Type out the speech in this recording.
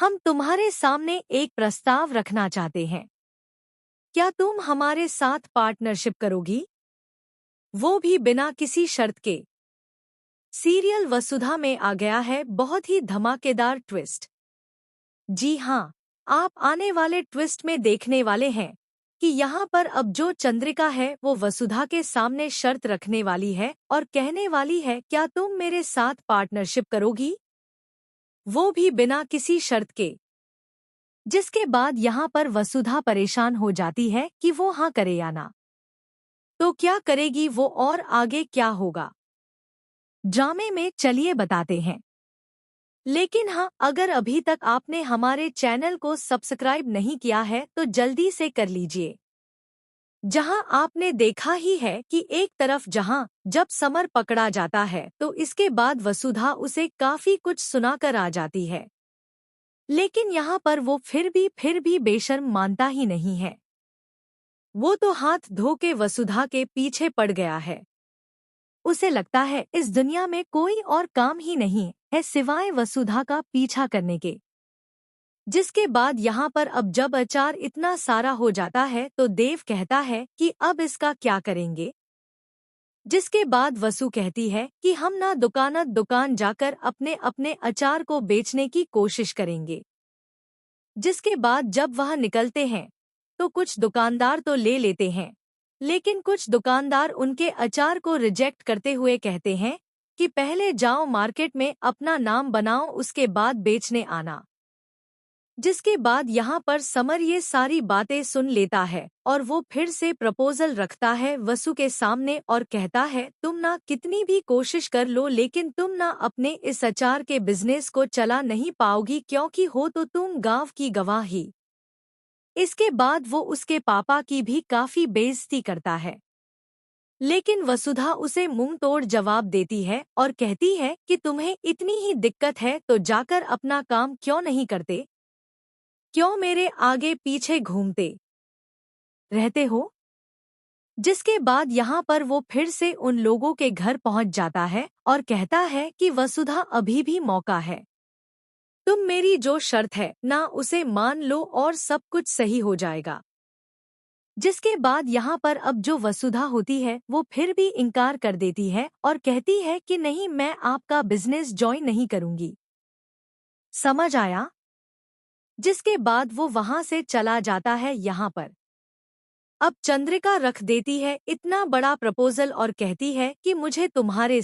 हम तुम्हारे सामने एक प्रस्ताव रखना चाहते हैं। क्या तुम हमारे साथ पार्टनरशिप करोगी? वो भी बिना किसी शर्त के। सीरियल वसुधा में आ गया है बहुत ही धमाकेदार ट्विस्ट। जी हाँ, आप आने वाले ट्विस्ट में देखने वाले हैं कि यहाँ पर अब जो चंद्रिका है वो वसुधा के सामने शर्त रखने वाली है और कहने वाली है, क्या तुम मेरे साथ पार्टनरशिप करोगी? वो भी बिना किसी शर्त के। जिसके बाद यहाँ पर वसुधा परेशान हो जाती है कि वो हाँ करे या ना। तो क्या करेगी वो और आगे क्या होगा, ड्रामे में चलिए बताते हैं। लेकिन हाँ, अगर अभी तक आपने हमारे चैनल को सब्सक्राइब नहीं किया है तो जल्दी से कर लीजिए। जहां आपने देखा ही है कि एक तरफ जहां जब समर पकड़ा जाता है तो इसके बाद वसुधा उसे काफी कुछ सुनाकर आ जाती है, लेकिन यहाँ पर वो फिर भी बेशर्म मानता ही नहीं है। वो तो हाथ धो के वसुधा के पीछे पड़ गया है। उसे लगता है इस दुनिया में कोई और काम ही नहीं है सिवाय वसुधा का पीछा करने के। जिसके बाद यहाँ पर अब जब अचार इतना सारा हो जाता है तो देव कहता है कि अब इसका क्या करेंगे। जिसके बाद वसु कहती है कि हम ना दुकान जाकर अपने अपने अचार को बेचने की कोशिश करेंगे। जिसके बाद जब वह निकलते हैं तो कुछ दुकानदार तो ले लेते हैं, लेकिन कुछ दुकानदार उनके अचार को रिजेक्ट करते हुए कहते हैं कि पहले जाओ मार्केट में अपना नाम बनाओ उसके बाद बेचने आना। जिसके बाद यहाँ पर समर ये सारी बातें सुन लेता है और वो फिर से प्रपोजल रखता है वसु के सामने और कहता है, तुम ना कितनी भी कोशिश कर लो लेकिन तुम ना अपने इस अचार के बिजनेस को चला नहीं पाओगी, क्योंकि हो तो तुम गांव की गवाह ही। इसके बाद वो उसके पापा की भी काफी बेइज्जती करता है, लेकिन वसुधा उसे मुंह तोड़ जवाब देती है और कहती है कि तुम्हें इतनी ही दिक्कत है तो जाकर अपना काम क्यों नहीं करते, क्यों मेरे आगे पीछे घूमते रहते हो। जिसके बाद यहाँ पर वो फिर से उन लोगों के घर पहुँच जाता है और कहता है कि वसुधा अभी भी मौका है, तुम मेरी जो शर्त है ना उसे मान लो और सब कुछ सही हो जाएगा। जिसके बाद यहाँ पर अब जो वसुधा होती है वो फिर भी इनकार कर देती है और कहती है कि नहीं, मैं आपका बिजनेस ज्वाइन नहीं करूंगी। समझ आया? जिसके बाद वो वहां से चला जाता है। यहाँ पर अब चंद्रिका रख देती है इतना बड़ा प्रपोजल और कहती है कि मुझे तुम्हारे